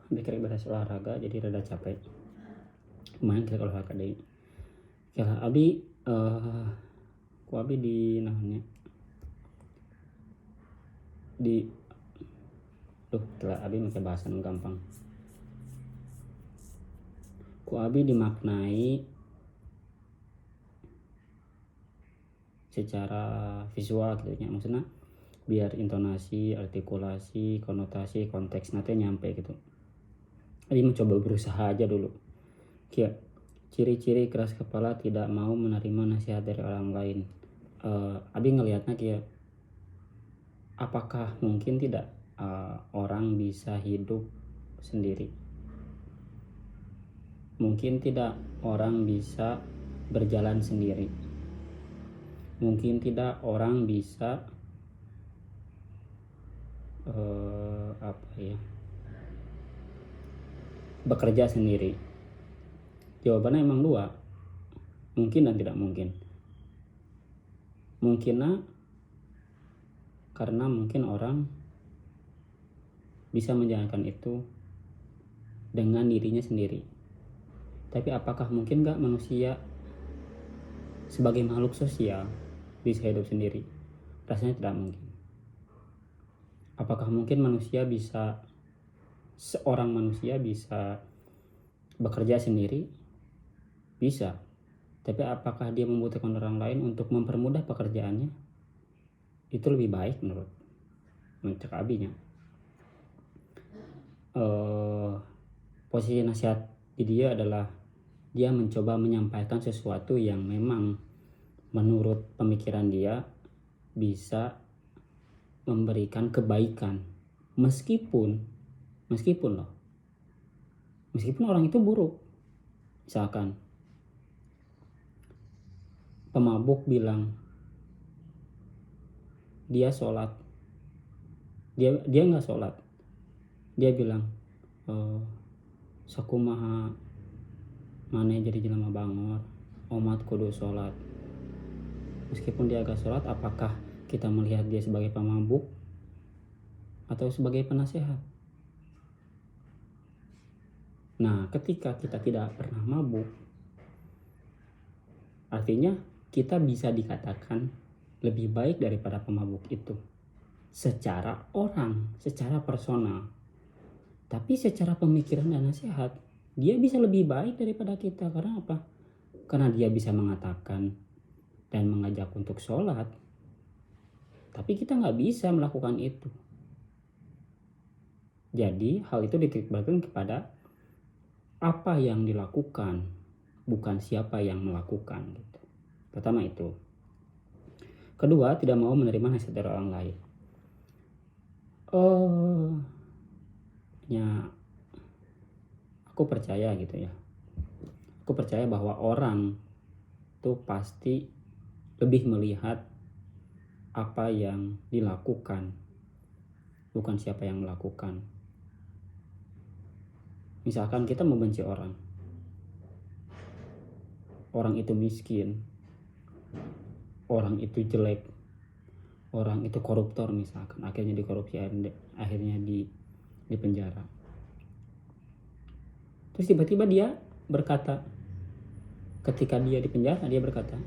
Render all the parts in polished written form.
Bikin beres olahraga jadi rada capek. Main kita olahraga deui. Kira abi ku abi di naonnya di kira abi make bahasan gampang. Ku abi dimaknai secara visual gitu nya, maksudnya biar intonasi, artikulasi, konotasi, konteks nanti nyampe gitu. Abi mencoba berusaha aja dulu. Kia, ciri-ciri keras kepala tidak mau menerima nasihat dari orang lain. Abi ngelihatnya kia, apakah mungkin tidak orang bisa hidup sendiri? Mungkin tidak orang bisa berjalan sendiri. Mungkin tidak orang bisa bekerja sendiri. Jawabannya emang dua, mungkin dan tidak mungkin. Mungkinnya karena mungkin orang bisa menjalankan itu dengan dirinya sendiri. Tapi apakah mungkin gak manusia sebagai makhluk sosial bisa hidup sendiri? Rasanya tidak mungkin. Apakah mungkin seorang manusia bisa bekerja sendiri? Bisa. Tapi apakah dia membutuhkan orang lain untuk mempermudah pekerjaannya? Itu lebih baik menurut abinya. Posisi nasihat di dia adalah dia mencoba menyampaikan sesuatu yang memang menurut pemikiran dia bisa memberikan kebaikan, meskipun orang itu buruk. Misalkan pemabuk bilang dia sholat, dia nggak sholat, dia bilang sakumaha maneh jadi jelema bangor, umat kudu sholat. Meskipun dia agak sholat, apakah kita melihat dia sebagai pemabuk atau sebagai penasehat? Nah, ketika kita tidak pernah mabuk, artinya kita bisa dikatakan lebih baik daripada pemabuk itu secara personal. Tapi secara pemikiran dan nasihat, dia bisa lebih baik daripada kita. Karena apa? Karena dia bisa mengatakan dan mengajak untuk sholat, tapi kita nggak bisa melakukan itu. Jadi hal itu dititikbalkan kepada apa yang dilakukan, bukan siapa yang melakukan gitu. Pertama itu. Kedua, tidak mau menerima nasihat dari orang lain. Aku percaya gitu ya. Aku percaya bahwa orang tuh pasti lebih melihat apa yang dilakukan, bukan siapa yang melakukan. Misalkan kita membenci orang itu miskin, orang itu jelek, orang itu koruptor misalkan, akhirnya dikorupsi, akhirnya di penjara. Terus tiba-tiba dia berkata, ketika dia di penjara, dia berkata,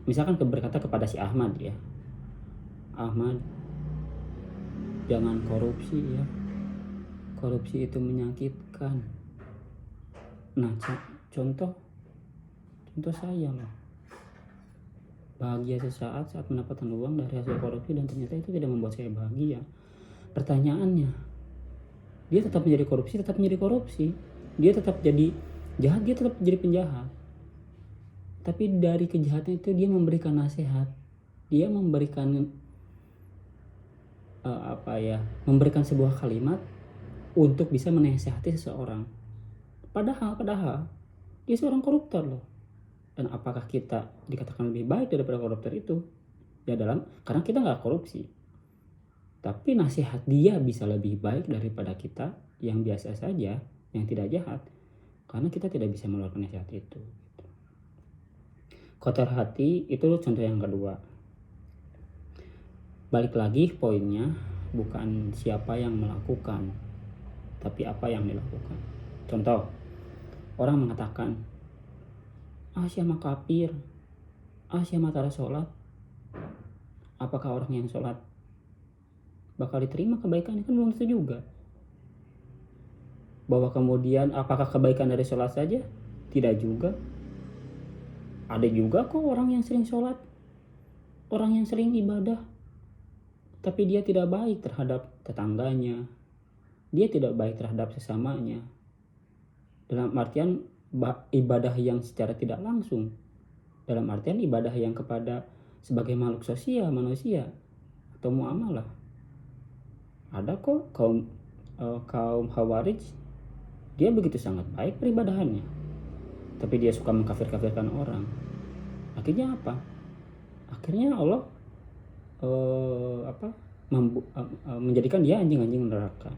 misalkan berkata kepada si Ahmad ya, Ahmad, jangan korupsi ya, korupsi itu menyakitkan. Nah, contoh saya loh, bahagia sesaat saat mendapatkan uang dari hasil korupsi dan ternyata itu tidak membuat saya bahagia. Pertanyaannya, dia tetap menjadi korupsi, dia tetap jadi jahat, dia tetap jadi penjahat. Tapi dari kejahatan itu dia memberikan nasihat, dia memberikan memberikan sebuah kalimat untuk bisa menasihati seseorang. Padahal dia seorang koruptor loh. Dan apakah kita dikatakan lebih baik daripada koruptor itu? Ya karena kita nggak korupsi. Tapi nasihat dia bisa lebih baik daripada kita yang biasa saja, yang tidak jahat. Karena kita tidak bisa mengeluarkan nasihat itu. Kotor hati itu contoh yang kedua. Balik lagi poinnya, bukan siapa yang melakukan, tapi apa yang dilakukan. Contoh, orang mengatakan, siapa kafir, siapa tara sholat. Apakah orang yang sholat bakal diterima kebaikannya? Kan belum tentu juga. Bahwa kemudian apakah kebaikan dari sholat saja? Tidak juga. Ada juga kok orang yang sering sholat, orang yang sering ibadah, tapi dia tidak baik terhadap tetangganya, dia tidak baik terhadap sesamanya. Dalam artian ibadah yang secara tidak langsung, dalam artian ibadah yang kepada sebagai makhluk sosial manusia atau muamalah. Ada kok kaum Khawarij, dia begitu sangat baik peribadahannya, tapi dia suka mengkafir-kafirkan orang. Akhirnya apa? Akhirnya Allah menjadikan dia anjing-anjing neraka.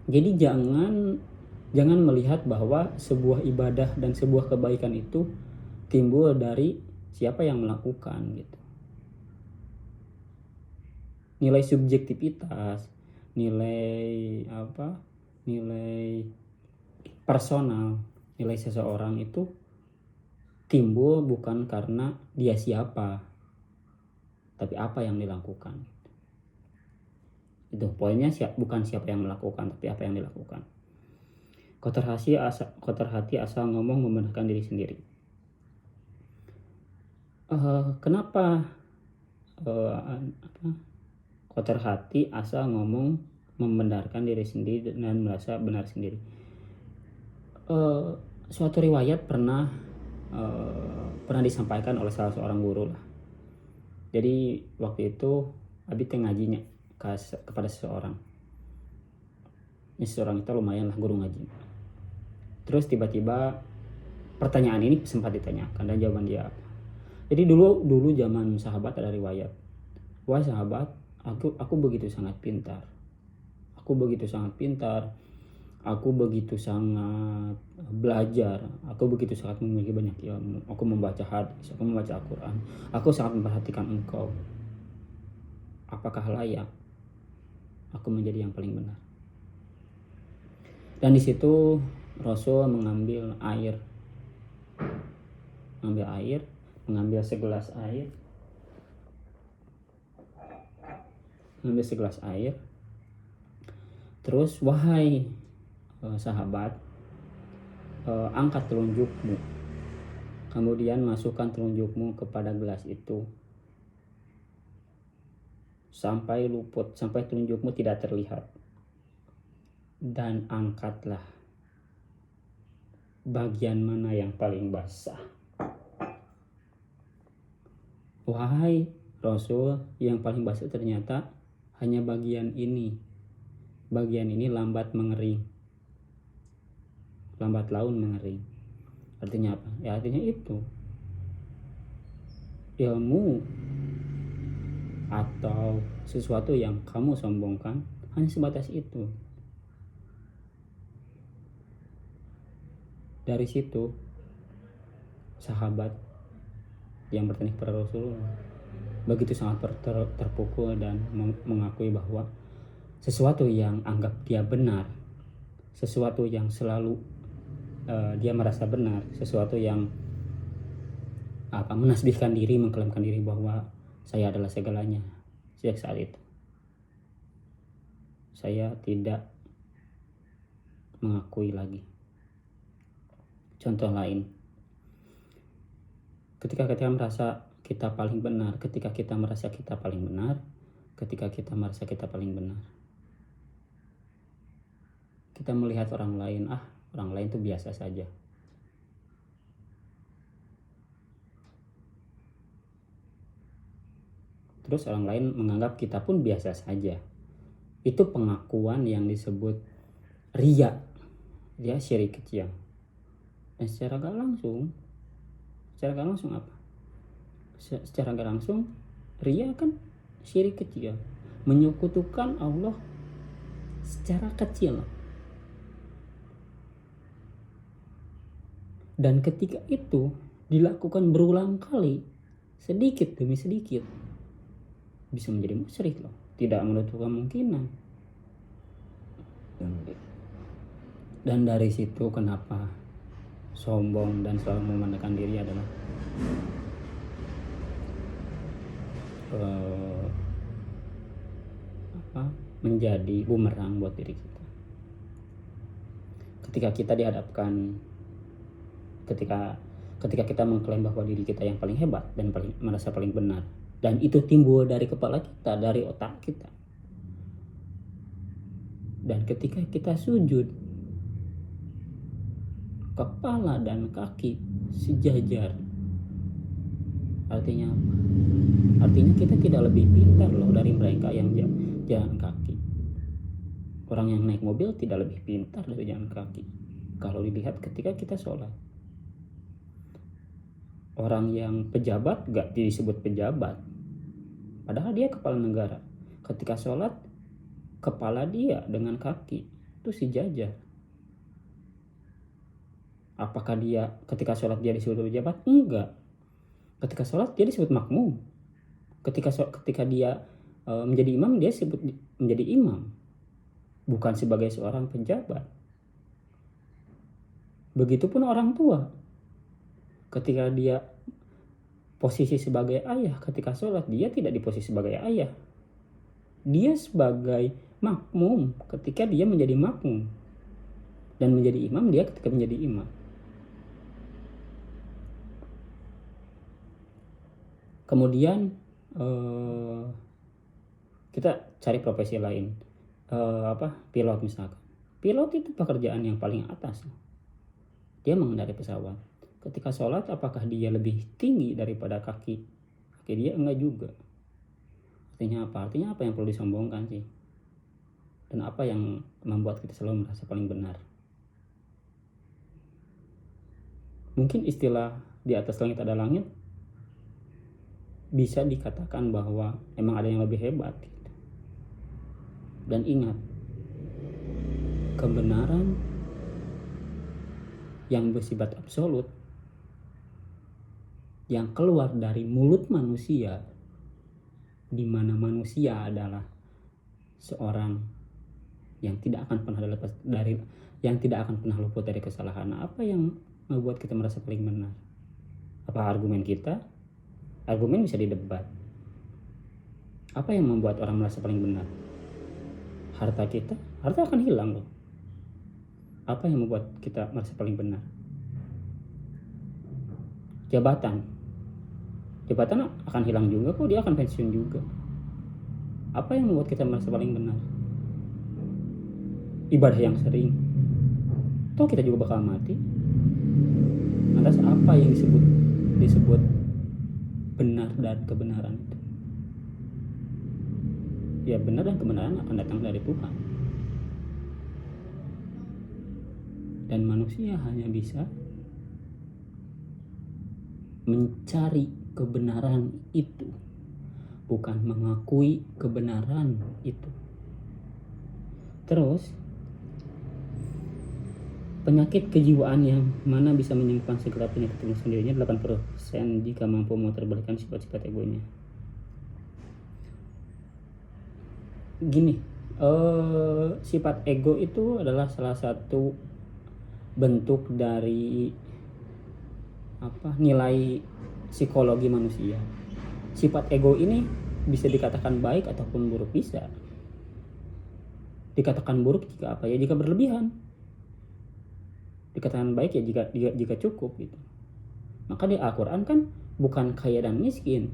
Jadi jangan melihat bahwa sebuah ibadah dan sebuah kebaikan itu timbul dari siapa yang melakukan gitu. Nilai subjektivitas, nilai personal, nilai seseorang itu timbul bukan karena dia siapa, tapi apa yang dilakukan. Itu poinnya, bukan siapa yang melakukan, tapi apa yang dilakukan. Kotor hati asal ngomong membenarkan diri sendiri. Kenapa kotor hati asal ngomong membenarkan diri sendiri dan merasa benar sendiri? Suatu riwayat pernah disampaikan oleh salah seorang guru lah. Jadi waktu itu Abi ngajinya kepada seseorang. Seseorang itu lumayan lah guru ngaji. Terus tiba-tiba pertanyaan ini sempat ditanyakan dan jawaban dia apa? Jadi dulu zaman sahabat ada riwayat. Wah sahabat, aku begitu sangat pintar. Aku begitu sangat belajar, aku begitu sangat memiliki banyak ilmu, aku membaca hadis, aku membaca Al-Quran, aku sangat memperhatikan engkau. Apakah layak aku menjadi yang paling benar? Dan di situ Rasul mengambil segelas air, terus wahai sahabat, angkat telunjukmu, kemudian masukkan telunjukmu kepada gelas itu sampai luput, sampai telunjukmu tidak terlihat, dan angkatlah bagian mana yang paling basah. Wahai Rasul, yang paling basah ternyata hanya bagian ini. Bagian ini lambat laun mengering. Artinya apa? Ya artinya itu ilmu atau sesuatu yang kamu sombongkan hanya sebatas itu. Dari situ sahabat yang bertanya kepada Rasulullah begitu sangat terpukul dan mengakui bahwa sesuatu yang anggap dia benar, sesuatu yang selalu dia merasa benar, sesuatu yang menasbihkan diri, mengklaimkan diri bahwa saya adalah segalanya. Sejak saat itu saya tidak mengakui lagi. Contoh lain, ketika kita merasa kita paling benar, ketika kita merasa kita paling benar, kita melihat orang lain, orang lain itu biasa saja. Terus orang lain menganggap kita pun biasa saja. Itu pengakuan yang disebut riya, dia syirik kecil. Dan secara gak langsung apa? Secara gak langsung riya kan syirik kecil, menyekutukan Allah secara kecil. Dan ketika itu dilakukan berulang kali, sedikit demi sedikit, bisa menjadi musyrik loh. tidak menutup kemungkinan. Dan dari situ kenapa sombong dan selalu memandangkan diri adalah menjadi bumerang buat diri kita. Ketika kita dihadapkan, ketika kita mengklaim bahwa diri kita yang paling hebat dan merasa paling benar, dan itu timbul dari kepala kita, dari otak kita, dan ketika kita sujud, kepala dan kaki sejajar, artinya apa? Artinya kita tidak lebih pintar loh dari mereka yang jalan kaki. Orang yang naik mobil tidak lebih pintar dari jalan kaki kalau dilihat ketika kita sholat. Orang yang pejabat gak disebut pejabat, padahal dia kepala negara. Ketika sholat, kepala dia dengan kaki itu sejajar. Apakah dia ketika sholat dia disebut pejabat? Enggak. Ketika sholat dia disebut makmum. Ketika dia menjadi imam, dia disebut menjadi imam, bukan sebagai seorang pejabat. Begitupun orang tua, ketika dia posisi sebagai ayah, ketika sholat dia tidak di posisi sebagai ayah, dia sebagai makmum ketika dia menjadi makmum, dan menjadi imam dia ketika menjadi imam. Kemudian kita cari profesi lain, pilot misalkan. Pilot itu pekerjaan yang paling atas, dia mengendarai pesawat. Ketika sholat, apakah dia lebih tinggi daripada kaki dia? Enggak juga. Artinya apa yang perlu disombongkan sih? Dan apa yang membuat kita selalu merasa paling benar? Mungkin istilah di atas langit ada langit bisa dikatakan bahwa emang ada yang lebih hebat gitu. Dan ingat, kebenaran yang bersifat absolut yang keluar dari mulut manusia, di mana manusia adalah seorang yang tidak akan pernah luput dari kesalahan. Apa yang membuat kita merasa paling benar? Apa argumen kita? Argumen bisa didebat. Apa yang membuat orang merasa paling benar? Harta kita? Harta akan hilang loh. Apa yang membuat kita merasa paling benar? Jabatan akan hilang juga kok, dia akan pensiun juga. Apa yang membuat kita merasa paling benar? Ibadah yang sering. Toh kita juga bakal mati. Lantas apa yang disebut benar dan kebenaran itu? Ya, benar dan kebenaran akan datang dari Tuhan. Dan manusia hanya bisa mencari kebenaran itu, bukan mengakui kebenaran itu. Terus, penyakit kejiwaan yang mana bisa menyembuhkan segala penyakit itu sendirinya 80% jika mampu memutarbalikkan sifat-sifat egonya. Gini, sifat ego itu adalah salah satu bentuk dari nilai psikologi manusia. Sifat ego ini bisa dikatakan baik ataupun buruk. Bisa dikatakan buruk jika jika berlebihan. Dikatakan baik ya jika cukup gitu. Maka di Al-Quran kan bukan kaya dan miskin,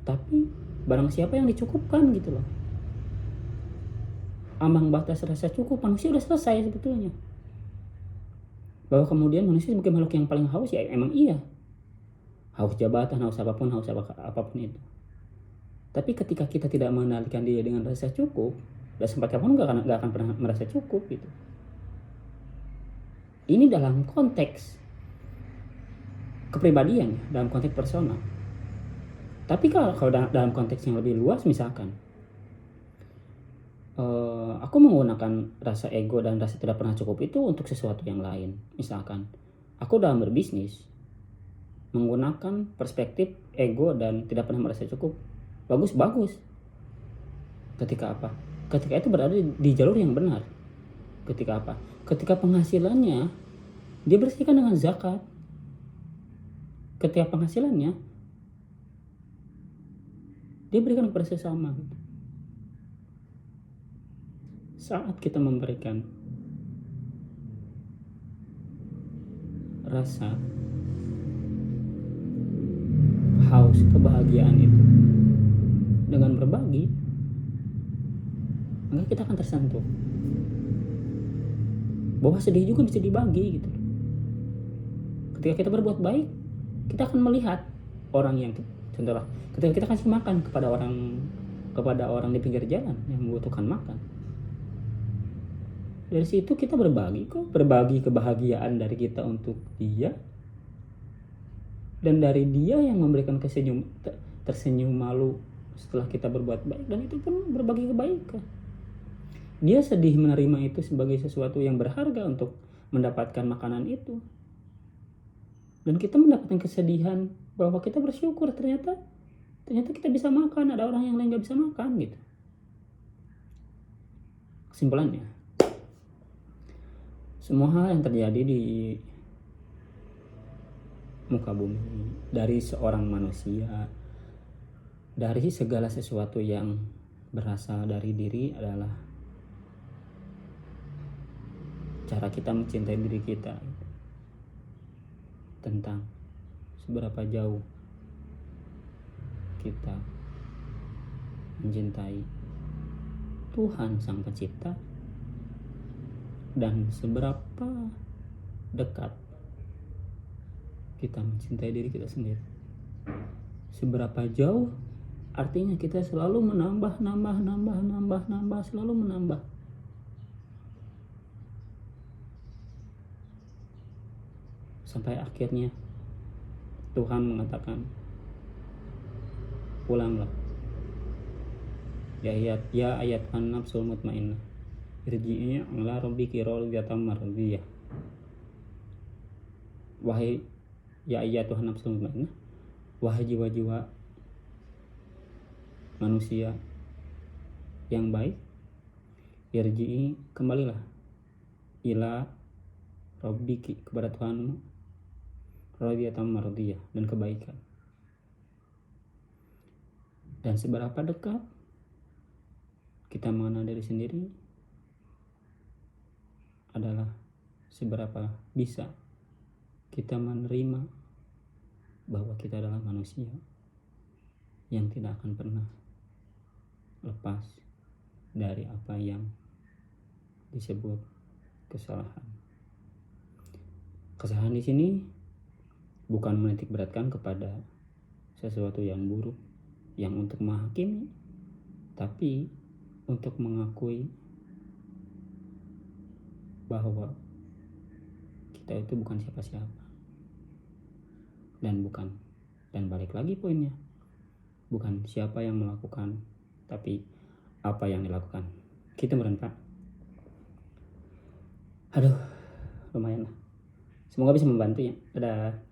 tapi barang siapa yang dicukupkan gitu loh. Ambang batas rasa cukup manusia udah selesai sebetulnya. Bahwa kemudian manusia sebagai makhluk yang paling haus, ya emang iya. Haus jabatan, haus apapun itu. Tapi ketika kita tidak mengendalikan diri dengan rasa cukup, dan sampai kapan gak akan pernah merasa cukup gitu. Ini dalam konteks kepribadian, dalam konteks personal. Tapi kalau dalam konteks yang lebih luas, misalkan aku menggunakan rasa ego dan rasa tidak pernah cukup itu untuk sesuatu yang lain. Misalkan aku dalam berbisnis menggunakan perspektif ego dan tidak pernah merasa cukup, bagus. Ketika apa? Ketika itu berada di jalur yang benar. Ketika apa? Ketika penghasilannya dia bersihkan dengan zakat. Ketika penghasilannya dia berikan kepada sesama. Saat kita memberikan rasa haus kebahagiaan itu dengan berbagi, maka kita akan tersentuh bahwa sedih juga bisa dibagi gitu. Ketika kita berbuat baik, kita akan melihat orang yang, contohnya ketika kita kasih makan kepada orang di pinggir jalan yang membutuhkan makan, dari situ kita berbagi kebahagiaan dari kita untuk dia, dan dari dia yang memberikan tersenyum malu setelah kita berbuat baik, dan itu pun berbagi kebaikan. Dia sedih menerima itu sebagai sesuatu yang berharga untuk mendapatkan makanan itu, dan kita mendapatkan kesedihan bahwa kita bersyukur ternyata kita bisa makan, ada orang yang lain gak bisa makan gitu. Kesimpulannya, semua hal yang terjadi di muka bumi, dari seorang manusia, dari segala sesuatu yang berasal dari diri adalah cara kita mencintai diri kita, tentang seberapa jauh kita mencintai Tuhan Sang Pencipta, dan seberapa dekat kita mencintai diri kita sendiri. Seberapa jauh artinya kita selalu menambah, selalu menambah. Sampai akhirnya Tuhan mengatakan, pulanglah ya ayat an-nafsul mutmainnah, irji'i ila rabbiki radiyatan mardiyah. Wahai ya Tuhan nafsul mutmainnah, wahai jiwa-jiwa manusia yang baik, irji'i, kembalilah, ila rabbiki, kepada Tuhanmu, radiyatan mardiyah, dan kebaikan. Dan seberapa dekat kita mengenal diri sendiri adalah seberapa bisa kita menerima bahwa kita adalah manusia yang tidak akan pernah lepas dari apa yang disebut kesalahan. Kesalahan di sini bukan menitik beratkan kepada sesuatu yang buruk, yang untuk menghakimi, tapi untuk mengakui bahwa kita itu bukan siapa-siapa. Dan balik lagi poinnya, bukan siapa yang melakukan, tapi apa yang dilakukan. Kita merentak. Aduh, lumayan lah. Semoga bisa membantu ya. Dadah.